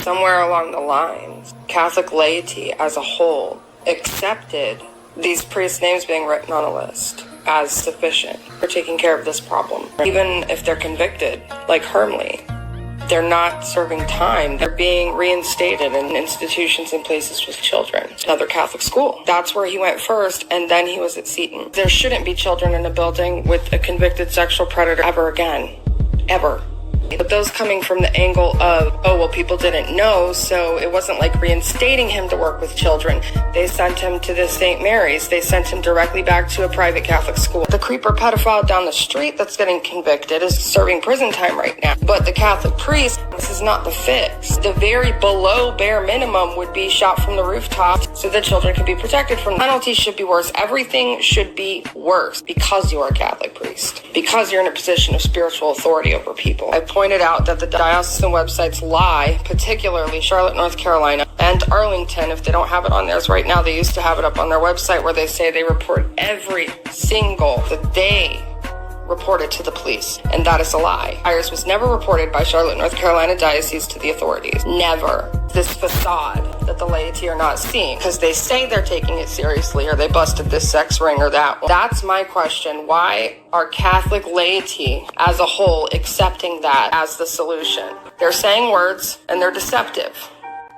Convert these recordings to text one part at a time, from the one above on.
Somewhere along the lines, Catholic laity as a whole accepted these priests' names being written on a list as sufficient for taking care of this problem. Even if they're convicted, like Hermley, they're not serving time. They're being reinstated in institutions and places with children. Another Catholic school. That's where he went first, and then he was at Seton. There shouldn't be children in a building with a convicted sexual predator ever again. Ever. But those coming from the angle of, oh, well, people didn't know, so it wasn't like reinstating him to work with children. They sent him to the St. Mary's. They sent him directly back to a private Catholic school. The creeper pedophile down the street that's getting convicted is serving prison time right now. But the Catholic priest, this is not the fix. The very below bare minimum would be shot from the rooftop so that children can be protected from. Penalties should be worse. Everything should be worse because you are a Catholic priest. Because you're in a position of spiritual authority over people. I pointed out that the diocesan websites lie, particularly Charlotte, North Carolina, and Arlington. If they don't have it on theirs right now, they used to have it up on their website where they say they report every single that they reported to the police, and that is a lie. Byers was never reported by Charlotte, North Carolina Diocese to the authorities. Never. This facade that the laity are not seeing because they say they're taking it seriously or they busted this sex ring or that one. That's my question. Why are Catholic laity as a whole accepting that as the solution? They're saying words and they're deceptive.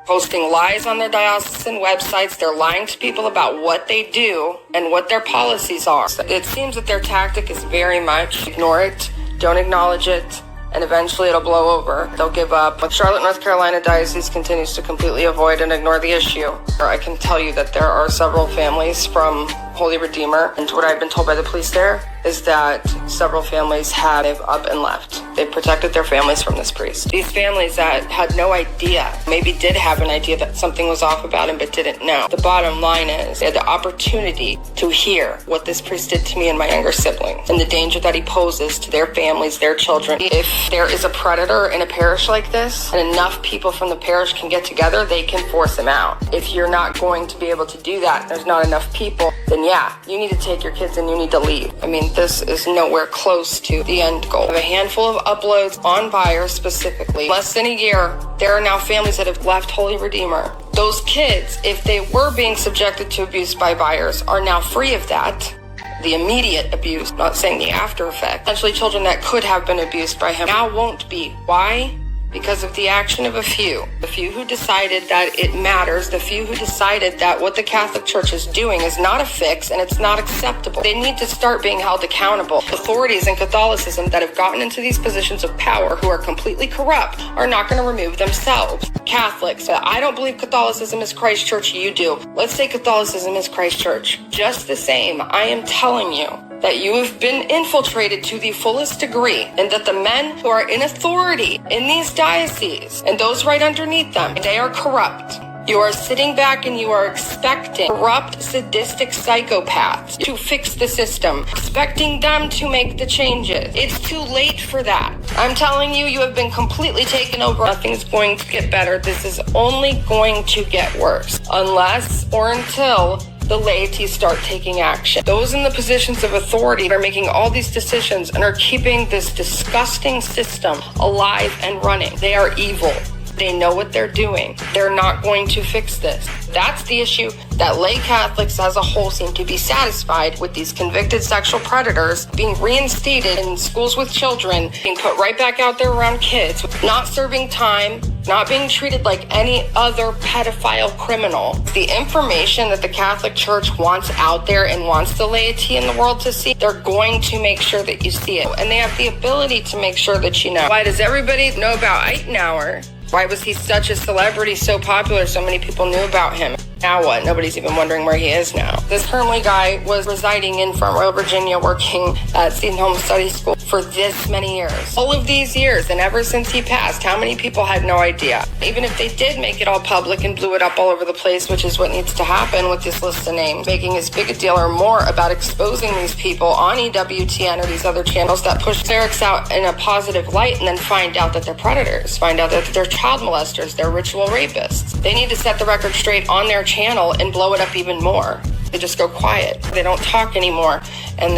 Posting lies on their diocesan websites. They're lying to people about what they do and what their policies are. It seems that their tactic is very much ignore it, don't acknowledge it, and eventually it'll blow over. They'll give up. But Charlotte, North Carolina Diocese continues to completely avoid and ignore the issue. I can tell you that there are several families from Holy Redeemer, and what I've been told by the police there is that several families have up and left. They've protected their families from this priest. These families that had no idea, maybe did have an idea that something was off about him but didn't know. The bottom line is they had the opportunity to hear what this priest did to me and my younger sibling and the danger that he poses to their families, their children. If there is a predator in a parish like this and enough people from the parish can get together, they can force him out. If you're not going to be able to do that, there's not enough people, then yeah, you need to take your kids and you need to leave. I mean, this is nowhere close to the end goal. I have a handful of uploads on Byers specifically. Less than a year, there are now families that have left Holy Redeemer. Those kids, if they were being subjected to abuse by Byers, are now free of that. The immediate abuse, not saying the after effect. Essentially, children that could have been abused by him now won't be. Why? Because of the action of a few. The few who decided that it matters, the few who decided that what the Catholic Church is doing is not a fix and it's not acceptable. They need to start being held accountable. Authorities in Catholicism that have gotten into these positions of power who are completely corrupt are not going to remove themselves. Catholics, I don't believe Catholicism is Christ Church, you do. Let's say Catholicism is Christ Church. Just the same, I am telling you that you have been infiltrated to the fullest degree and that the men who are in authority in these dioceses and those right underneath them, they are corrupt. You are sitting back and you are expecting corrupt, sadistic psychopaths to fix the system, expecting them to make the changes. It's too late for that. I'm telling you, you have been completely taken over. Nothing's going to get better. This is only going to get worse unless or until the laity start taking action. Those in the positions of authority are making all these decisions and are keeping this disgusting system alive and running. They are evil. They know what they're doing. They're not going to fix this. That's the issue, that lay Catholics as a whole seem to be satisfied with these convicted sexual predators being reinstated in schools with children, being put right back out there around kids, not serving time, not being treated like any other pedophile criminal. The information that the Catholic Church wants out there and wants the laity in the world to see, they're going to make sure that you see it. And they have the ability to make sure that you know. Why does everybody know about Eitenauer? Why was he such a celebrity, so popular, so many people knew about him? Now what? Nobody's even wondering where he is now. This Hermley guy was residing in Front Royal, Virginia, working at Seton Home Study School for this many years. All of these years, and ever since he passed, how many people had no idea? Even if they did make it all public and blew it up all over the place, which is what needs to happen with this list of names, making as big a deal or more about exposing these people on EWTN or these other channels that push clerics out in a positive light and then find out that they're predators, find out that they're child molesters, they're ritual rapists. They need to set the record straight on their channel and blow it up even more. They just go quiet. They don't talk anymore, and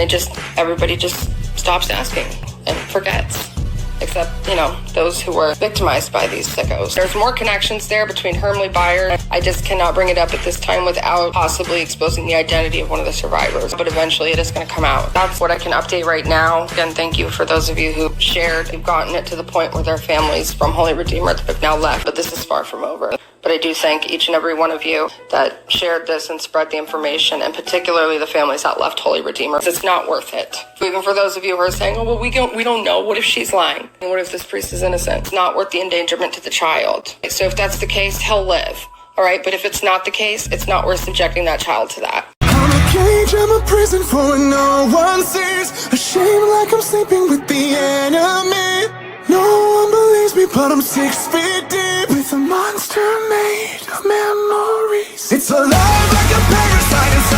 everybody just stops asking and forgets. except, those who were victimized by these sickos. There's more connections there between Hermley Byers. I just cannot bring it up at this time without possibly exposing the identity of one of the survivors, but eventually it is going to come out. That's what I can update right now. Again, thank you for those of you who shared, who've gotten it to the point where their families from Holy Redeemer have now left, but this is far from over. But I do thank each and every one of you that shared this and spread the information, and particularly the families that left Holy Redeemer. It's not worth it. Even for those of you who are saying, oh, well, we don't know. What if she's lying? And what if this priest is innocent? It's not worth the endangerment to the child. So if that's the case, he'll live. All right, but if it's not the case, it's not worth subjecting that child to that. I'm a cage, I'm a prison for no one sees. Ashamed like I'm sleeping with the enemy. No one believes me, but I'm 6 feet deep with a monster made of memories. It's alive like a parasite.